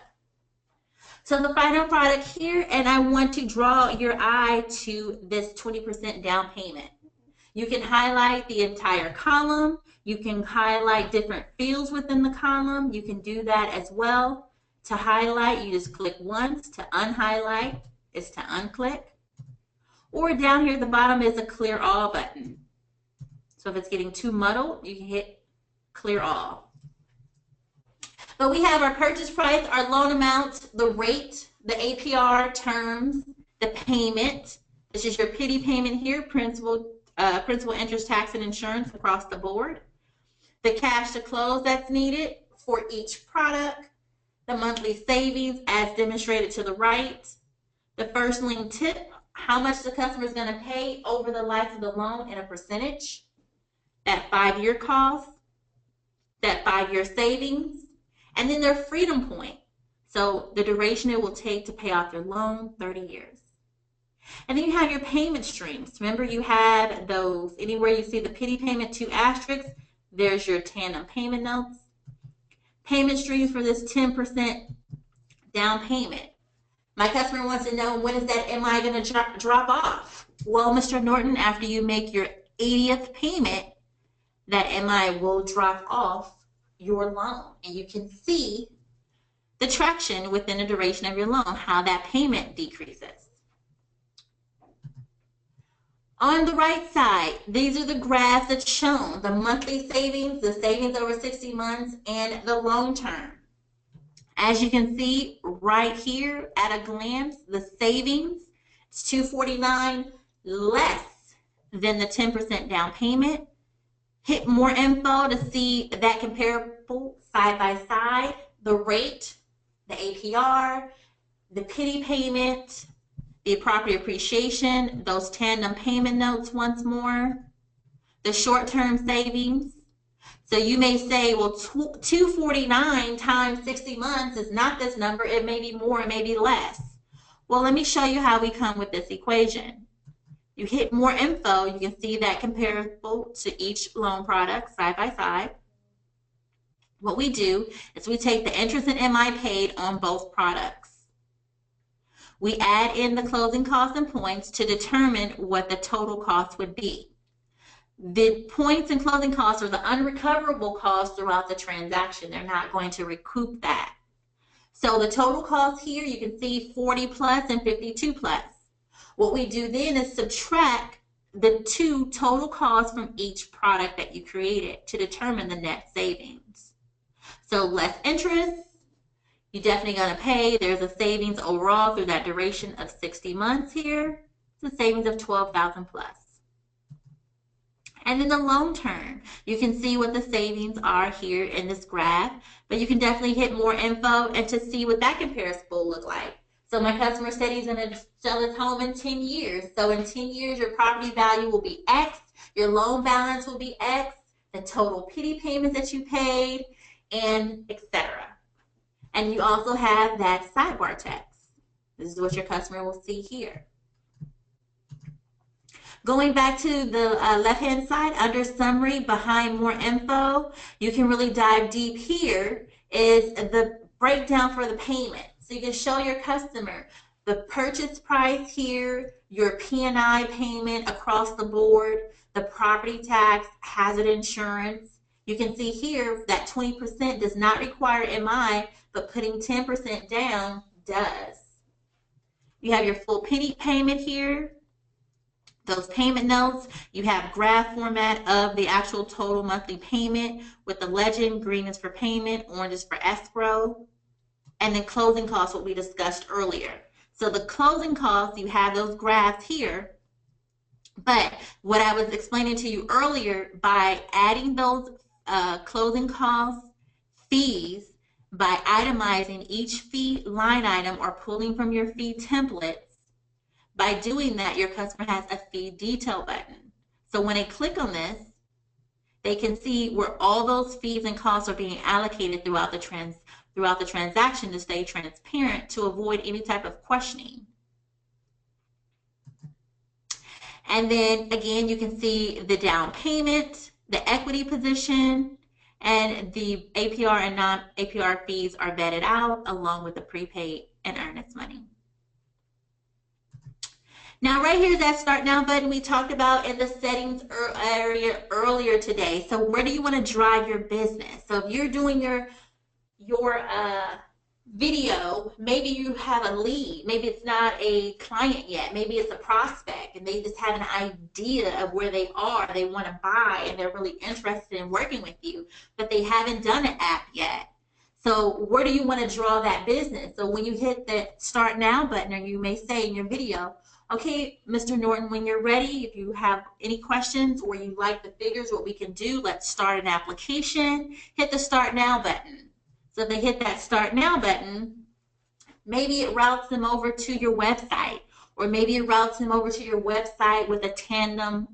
So the final product here, and I want to draw your eye to this 20% down payment. You can highlight the entire column. You can highlight different fields within the column. You can do that as well. To highlight, you just click once. To unhighlight is to unclick. Or down here at the bottom is a clear all button. So if it's getting too muddled, you can hit clear all. But we have our purchase price, our loan amount, the rate, the APR terms, the payment. This is your petty payment here, principal, interest, tax, and insurance across the board. The cash to close that's needed for each product. The monthly savings as demonstrated to the right. The first lien tip, how much the customer is going to pay over the life of the loan in a percentage, that 5-year cost, that 5-year savings, and then their freedom point. So the duration it will take to pay off your loan, 30 years. And then you have your payment streams. Remember, you have those, anywhere you see the petty payment 2 asterisks, there's your tandem payment notes. Payment streams for this 10% down payment. My customer wants to know, when is that MI going to drop off? Well, Mr. Norton, after you make your 80th payment, that MI will drop off your loan. And you can see the traction within the duration of your loan, how that payment decreases. On the right side, these are the graphs that's shown, the monthly savings, the savings over 60 months, and the long term. As you can see right here at a glance, the savings is $249 less than the 10% down payment. Hit more info to see that comparable side by side, the rate, the APR, the pity payment, the property appreciation, those tandem payment notes once more, the short-term savings. So you may say, well, 249 times 60 months is not this number. It may be more, it may be less. Well, let me show you how we come with this equation. You hit more info, you can see that comparable to each loan product side by side. What we do is we take the interest and MI paid on both products. We add in the closing costs and points to determine what the total cost would be. The points and closing costs are the unrecoverable costs throughout the transaction. They're not going to recoup that. So the total cost here, you can see 40 plus and 52 plus. What we do then is subtract the two total costs from each product that you created to determine the net savings. So less interest, you're definitely going to pay. There's a savings overall through that duration of 60 months here. It's a savings of $12,000 plus. And then the long term, you can see what the savings are here in this graph, but you can definitely hit more info and to see what that comparison will look like. So my customer said he's going to sell his home in 10 years. So in 10 years, your property value will be X, your loan balance will be X, the total pity payments that you paid, and etc. And you also have that sidebar text. This is what your customer will see here. Going back to the left-hand side, under summary, behind more info, you can really dive deep here, is the breakdown for the payment. So you can show your customer the purchase price here, your P&I payment across the board, the property tax, hazard insurance. You can see here that 20% does not require MI, but putting 10% down does. You have your full penny payment here. Those payment notes, you have graph format of the actual total monthly payment with the legend, green is for payment, orange is for escrow, and then closing costs, what we discussed earlier. So the closing costs, you have those graphs here, but what I was explaining to you earlier, by adding those closing costs, fees, by itemizing each fee line item or pulling from your fee templates, by doing that, your customer has a fee detail button. So when they click on this, they can see where all those fees and costs are being allocated throughout the transaction to stay transparent, to avoid any type of questioning. And then again, you can see the down payment, the equity position, and the APR and non-APR fees are vetted out along with the prepaid and earnest money. Now right here is that start now button we talked about in the settings area earlier today. So where do you want to drive your business? So if you're doing your video, maybe you have a lead, maybe it's not a client yet, maybe it's a prospect and they just have an idea of where they are, they want to buy and they're really interested in working with you, but they haven't done an app yet. So where do you want to draw that business? So when you hit the start now button, or you may say in your video, okay, Mr. Norton, when you're ready, if you have any questions or you like the figures, what we can do, let's start an application. Hit the Start Now button. So if they hit that Start Now button, maybe it routes them over to your website, or maybe it routes them over to your website with a tandem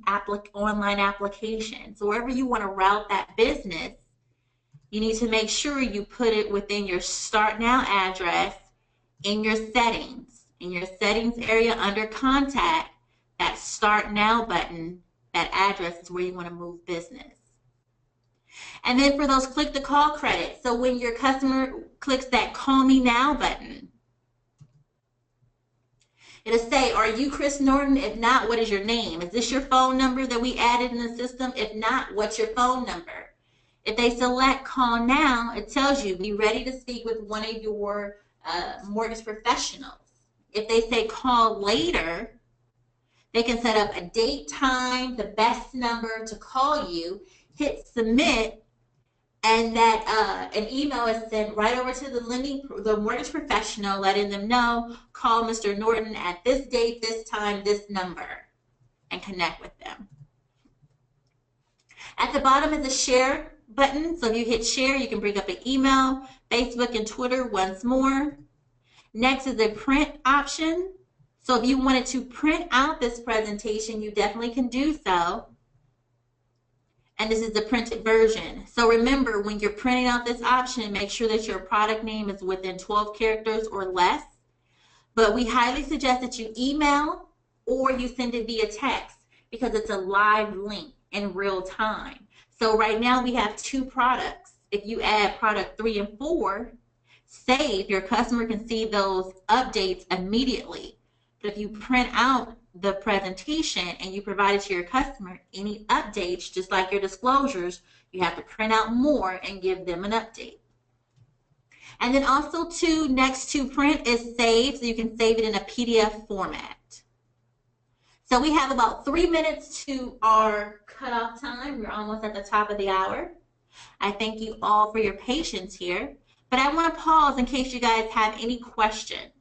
online application. So wherever you want to route that business, you need to make sure you put it within your Start Now address in your settings. In your settings area under contact, that Start Now button, that address is where you want to move business. And then for those click to call credits, so when your customer clicks that Call Me Now button, it'll say, are you Chris Norton? If not, what is your name? Is this your phone number that we added in the system? If not, what's your phone number? If they select Call Now, it tells you, be ready to speak with one of your mortgage professionals. If they say call later, They can set up a date, time, the best number to call you, hit submit, and that an email is sent right over to the mortgage professional, letting them know, call Mr. Norton at this date, this time, this number, and connect with them. At the bottom is a share button. So if you hit share, you can bring up an email, Facebook, and Twitter once more. Next is the print option. So if you wanted to print out this presentation, you definitely can do so. And this is the printed version. So remember, when you're printing out this option, make sure that your product name is within 12 characters or less. But we highly suggest that you email or you send it via text because it's a live link in real time. So right now we have 2 products. If you add product 3 and 4, save, your customer can see those updates immediately. But if you print out the presentation and you provide it to your customer, any updates, just like your disclosures, you have to print out more and give them an update. And then also next to print is save, so you can save it in a PDF format. So we have about 3 minutes to our cutoff time. We're almost at the top of the hour. I thank you all for your patience here, but I want to pause in case you guys have any questions.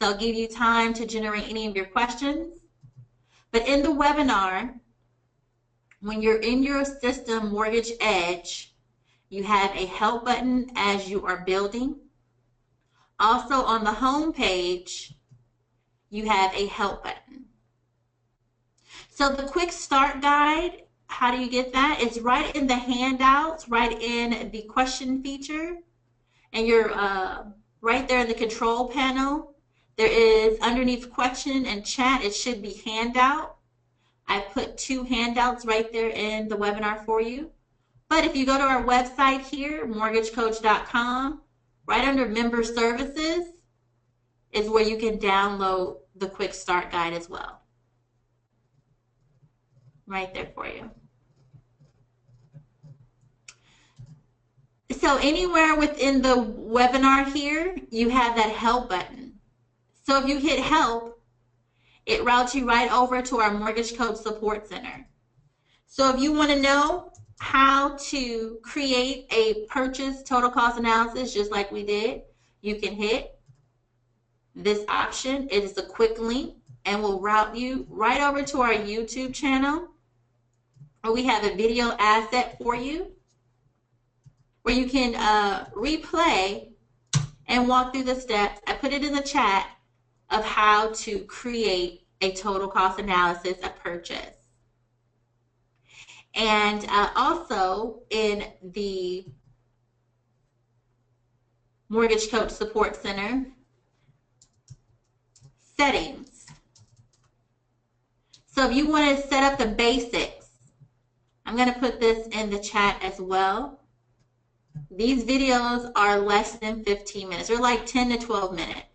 So I'll give you time to generate any of your questions. But in the webinar, when you're in your system Mortgage Edge, you have a help button as you are building. Also on the home page, you have a help button. So the quick start guide, how do you get that? It's right in the handouts, right in the question feature. And you're right there in the control panel. There is underneath question and chat, it should be handout. I put 2 handouts right there in the webinar for you. But if you go to our website here, mortgagecoach.com, right under member services is where you can download the quick start guide as well. Right there for you. So anywhere within the webinar here, you have that help button. So if you hit help, it routes you right over to our Mortgage Coach Support Center. So if you want to know how to create a purchase total cost analysis, just like we did, you can hit this option. It is a quick link and will route you right over to our YouTube channel, where we have a video asset for you, where you can replay and walk through the steps. I put it in the chat of how to create a total cost analysis of purchase. And also in the Mortgage Coach Support Center, settings. So if you want to set up the basics, I'm going to put this in the chat as well. These videos are less than 15 minutes. They're like 10 to 12 minutes.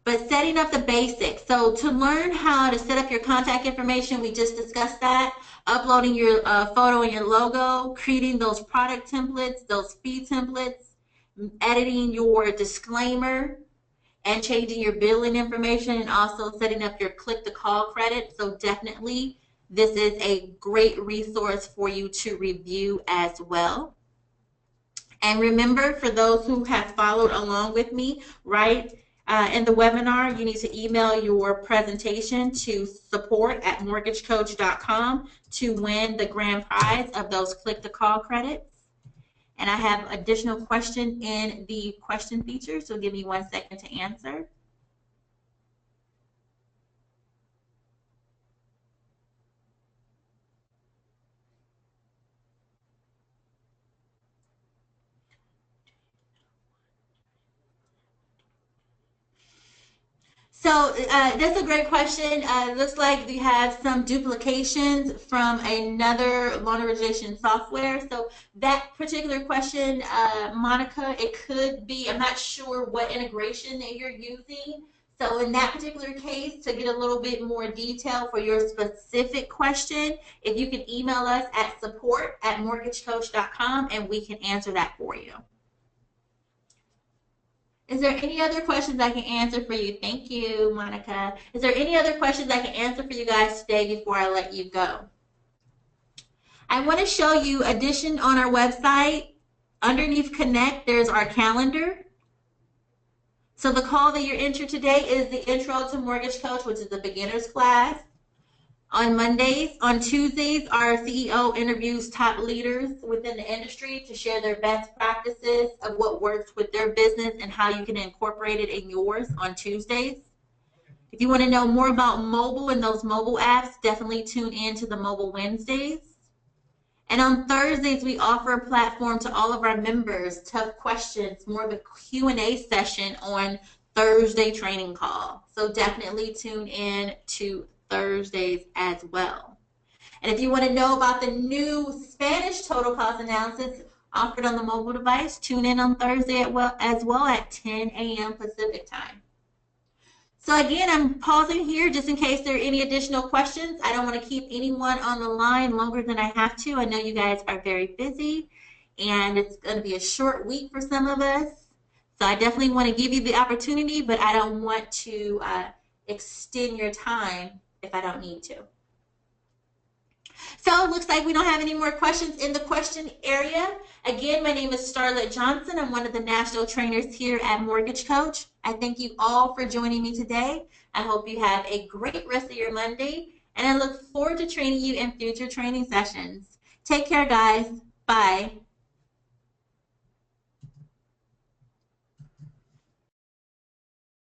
But setting up the basics. So to learn how to set up your contact information, we just discussed that. Uploading your photo and your logo, creating those product templates, those fee templates, editing your disclaimer, and changing your billing information, and also setting up your click-to-call credit. So definitely, this is a great resource for you to review as well. And remember, for those who have followed along with me, right, in the webinar, you need to email your presentation to support@mortgagecoach.com to win the grand prize of those click-to-call credits. And I have additional question in the question feature, so give me 1 second to answer. So that's a great question. It looks like we have some duplications from another loan origination software. So that particular question, Monica, it could be, I'm not sure what integration that you're using. So in that particular case, to get a little bit more detail for your specific question, if you can email us at support@mortgagecoach.com and we can answer that for you. Is there any other questions I can answer for you? Thank you, Monica. Is there any other questions I can answer for you guys today before I let you go? I want to show you addition on our website. Underneath Connect, there's our calendar. So the call that you're entered today is the Intro to Mortgage Coach, which is the beginner's class. On Mondays, on Tuesdays, our CEO interviews top leaders within the industry to share their best practices of what works with their business and how you can incorporate it in yours on Tuesdays. If you want to know more about mobile and those mobile apps, definitely tune in to the Mobile Wednesdays. And on Thursdays, we offer a platform to all of our members, tough questions, more of a Q&A session on Thursday training call. So definitely tune in to Thursdays as well. And if you want to know about the new Spanish total cost analysis offered on the mobile device, tune in on Thursday as well at 10 a.m. Pacific time. So again, I'm pausing here just in case there are any additional questions. I don't want to keep anyone on the line longer than I have to. I know you guys are very busy and it's going to be a short week for some of us. So I definitely want to give you the opportunity, but I don't want to extend your time if I don't need to. So it looks like we don't have any more questions in the question area. Again, my name is Starlette Johnson. I'm one of the national trainers here at Mortgage Coach. I thank you all for joining me today. I hope you have a great rest of your Monday, and I look forward to training you in future training sessions. Take care, guys. Bye.